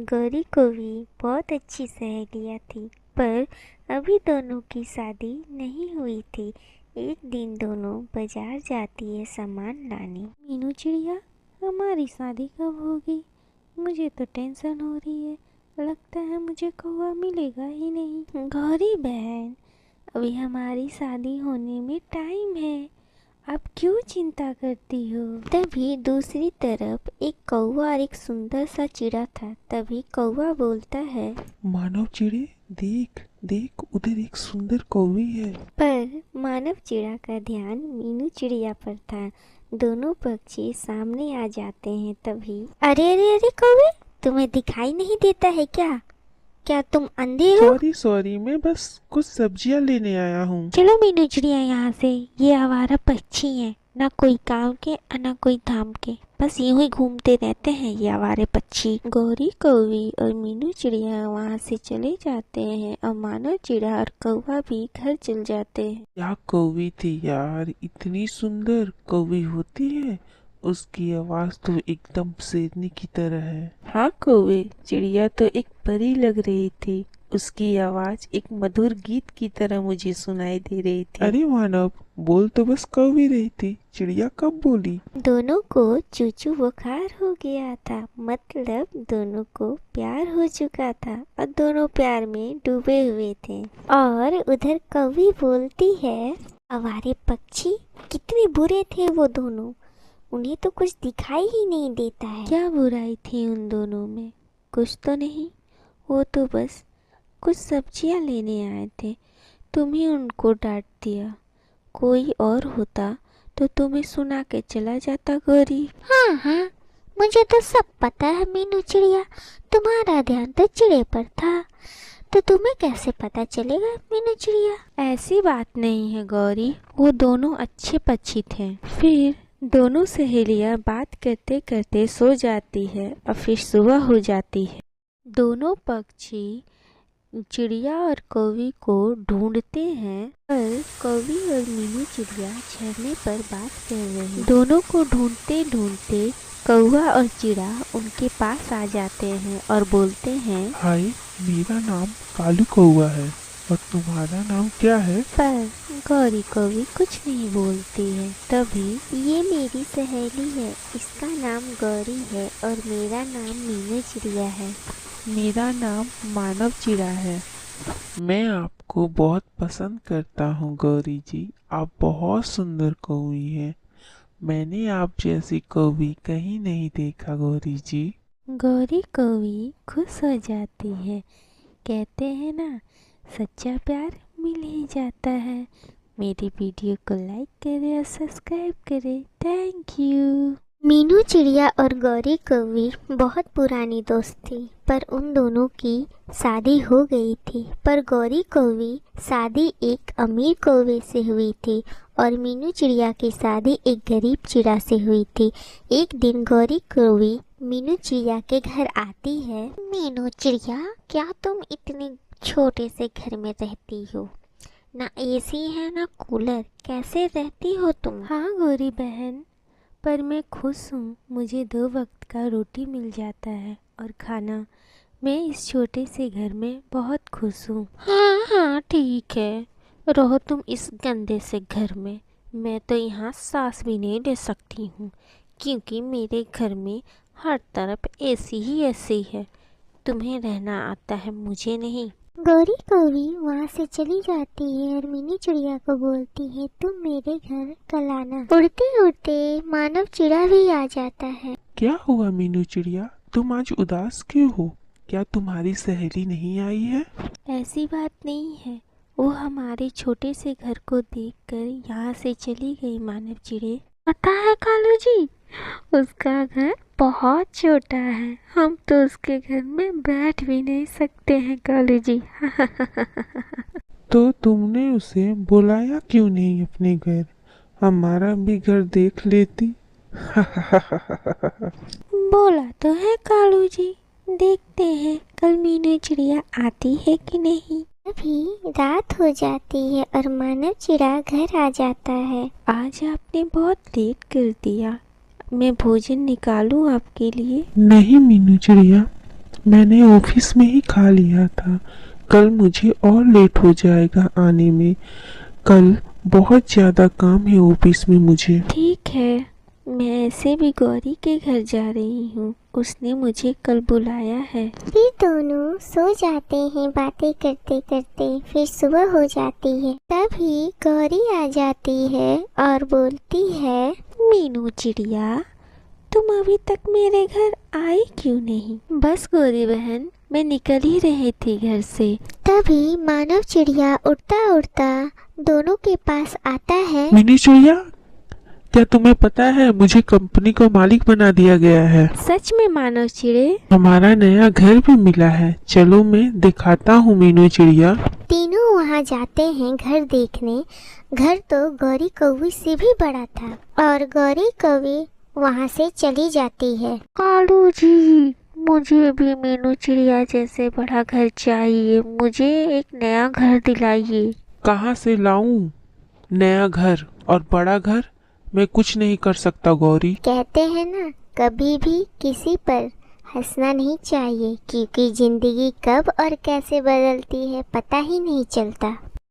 गौरी को भी बहुत अच्छी सहेलियाँ थी, पर अभी दोनों की शादी नहीं हुई थी। एक दिन दोनों बाजार जाती है सामान लाने। मीनू चिड़िया, हमारी शादी कब होगी? मुझे तो टेंशन हो रही है, लगता है मुझे कौवा मिलेगा ही नहीं। गौरी बहन, अभी हमारी शादी होने में टाइम है, आप क्यों चिंता करती हो? तभी दूसरी तरफ एक कौवा और एक सुंदर सा चिड़ा था। तभी कौवा बोलता है, मानव चिड़े, देख देख, उधर एक सुंदर कौवी है। पर मानव चिड़ा का ध्यान मीनू चिड़िया पर था। दोनों पक्षी सामने आ जाते हैं। तभी अरे अरे अरे कौवे, तुम्हें दिखाई नहीं देता है क्या? क्या तुम अंधे हो? सॉरी, मैं बस कुछ सब्जियां लेने आया हूँ। चलो मीनू चिड़िया यहाँ से, ये आवारा पक्षी हैं, ना कोई काम के और ना कोई धाम के, बस यूं ही घूमते रहते हैं ये आवारे पक्षी। गौरी कौवी और मीनू चिड़िया वहाँ से चले जाते हैं और मानव चिड़ा और कौवा भी घर चल जाते हैं। क्या कौवी थी यार, इतनी सुंदर कौवी होती है। उसकी आवाज तो एकदम शेरनी की तरह है। हाँ कौवे, चिड़िया तो एक परी लग रही थी। उसकी आवाज एक मधुर गीत की तरह मुझे सुनाई दे रही थी। अरे मानव, बोल तो बस कौवी रही थी, चिड़िया कब बोली? दोनों को चूचू बुखार हो गया था, मतलब दोनों को प्यार हो चुका था और दोनों प्यार में डूबे हुए थे। और उधर कौवी बोलती है, आवारे पक्षी कितने बुरे थे वो दोनों, उन्हें तो कुछ दिखाई ही नहीं देता है। क्या बुराई थी उन दोनों में? कुछ तो नहीं, वो तो बस कुछ सब्जियां लेने आए थे, तुम ही उनको डांट दिया। कोई और होता तो तुम्हें सुना के चला जाता गौरी। हाँ हाँ, मुझे तो सब पता है मीनू चिड़िया, तुम्हारा ध्यान तो चिड़े पर था, तो तुम्हें कैसे पता चलेगा मीनू चिड़िया? ऐसी बात नहीं है गौरी, वो दोनों अच्छे पक्षी थे। फिर दोनों सहेलियां बात करते करते सो जाती है और फिर सुबह हो जाती है। दोनों पक्षी चिड़िया और कौवी को ढूंढते हैं, पर कौवी और मीनू चिड़िया झरने पर बात कर रहे हैं। दोनों को ढूंढते ढूंढते कौवा और चिड़ा उनके पास आ जाते हैं और बोलते हैं, हाय, मेरा नाम कालू कौवा है और तुम्हारा नाम क्या है? पर गौरी कौवी कुछ नहीं बोलती है। तभी ये मेरी सहेली है, इसका नाम गौरी है और मेरा नाम मीनू चिड़िया है। मेरा नाम मानव चिड़ा है। मैं आपको बहुत पसंद करता हूँ गौरी जी, आप बहुत सुंदर कौवी हैं। मैंने आप जैसी कौवी कहीं नहीं देखा गौरी जी। गौरी कौवी खुश हो जाती है। कहते हैं ना, सच्चा प्यार मिल ही जाता है। मेरी वीडियो को लाइक करें और सब्सक्राइब करें। Thank you. मीनू चिड़िया और गौरी कौवी बहुत पुरानी दोस्त थी, पर उन दोनों की शादी हो गई थी। पर गौरी कौवी शादी एक अमीर कौवे से हुई थी और मीनू चिड़िया की शादी एक गरीब चिड़ा से हुई थी। एक दिन गौरी कौवी मीनू चिड़िया के घर आती है। मीनू चिड़िया, क्या तुम इतने छोटे से घर में रहती हो? ना एसी है ना कूलर, कैसे रहती हो तुम? हाँ गौरी बहन, पर मैं खुश हूँ, मुझे 2 वक्त का रोटी मिल जाता है और खाना। मैं इस छोटे से घर में बहुत खुश हूँ। हाँ हाँ ठीक है, रहो तुम इस गंदे से घर में। मैं तो यहाँ सांस भी नहीं ले सकती हूँ, क्योंकि मेरे घर में हर तरफ एसी ही एसी है। तुम्हें रहना आता है, मुझे नहीं। गौरी कौवी वहाँ से चली जाती है और मीनू चिड़िया को बोलती है, तुम मेरे घर कल आना। उड़ते उड़ते मानव चिड़ा भी आ जाता है। क्या हुआ मीनू चिड़िया, तुम आज उदास क्यों हो? क्या तुम्हारी सहेली नहीं आई है? ऐसी बात नहीं है, वो हमारे छोटे से घर को देखकर यहाँ से चली गई मानव चिड़े। पता है कालू जी, उसका घर बहुत छोटा है, हम तो उसके घर में बैठ भी नहीं सकते हैं कालू जी। तो तुमने उसे बुलाया क्यों नहीं अपने घर? हमारा भी घर देख लेती। बोला तो है कालू जी, देखते हैं कल मीनू चिड़िया आती है कि नहीं। अभी रात हो जाती है और मानव चिड़ा घर आ जाता है। आज आपने बहुत लेट कर दिया, मैं भोजन निकालूं आपके लिए? नहीं मीनू चिड़िया, मैंने ऑफिस में ही खा लिया था। कल मुझे और लेट हो जाएगा आने में। कल बहुत ज्यादा काम है ऑफिस में मुझे। ठीक है, मैं ऐसे भी गौरी के घर जा रही हूँ, उसने मुझे कल बुलाया है। फिर दोनों सो जाते हैं बातें करते करते। फिर सुबह हो जाती है, तभी गौरी आ जाती है और बोलती है, मीनू चिड़िया, तुम अभी तक मेरे घर आई क्यों नहीं? बस गौरी बहन, मैं निकल ही रही थी घर से। तभी मानव चिड़िया उड़ता उड़ता दोनों के पास आता है। मिनी चिड़िया, क्या तुम्हें पता है मुझे कंपनी को मालिक बना दिया गया है? सच में मानव चिड़े? हमारा नया घर भी मिला है। चलो मैं दिखाता हूँ मीनू चिड़िया। तीनों वहाँ जाते हैं घर देखने। घर तो गौरी कौवी से भी बड़ा था और गौरी कौवी वहाँ से चली जाती है। कालू जी, मुझे भी मीनू चिड़िया जैसे बड़ा घर चाहिए। मुझे एक नया घर दिलाइए। कहाँ से लाऊं नया घर और बड़ा घर? मैं कुछ नहीं कर सकता गौरी। कहते हैं ना, कभी भी किसी पर हंसना नहीं चाहिए, क्योंकि जिंदगी कब और कैसे बदलती है पता ही नहीं चलता।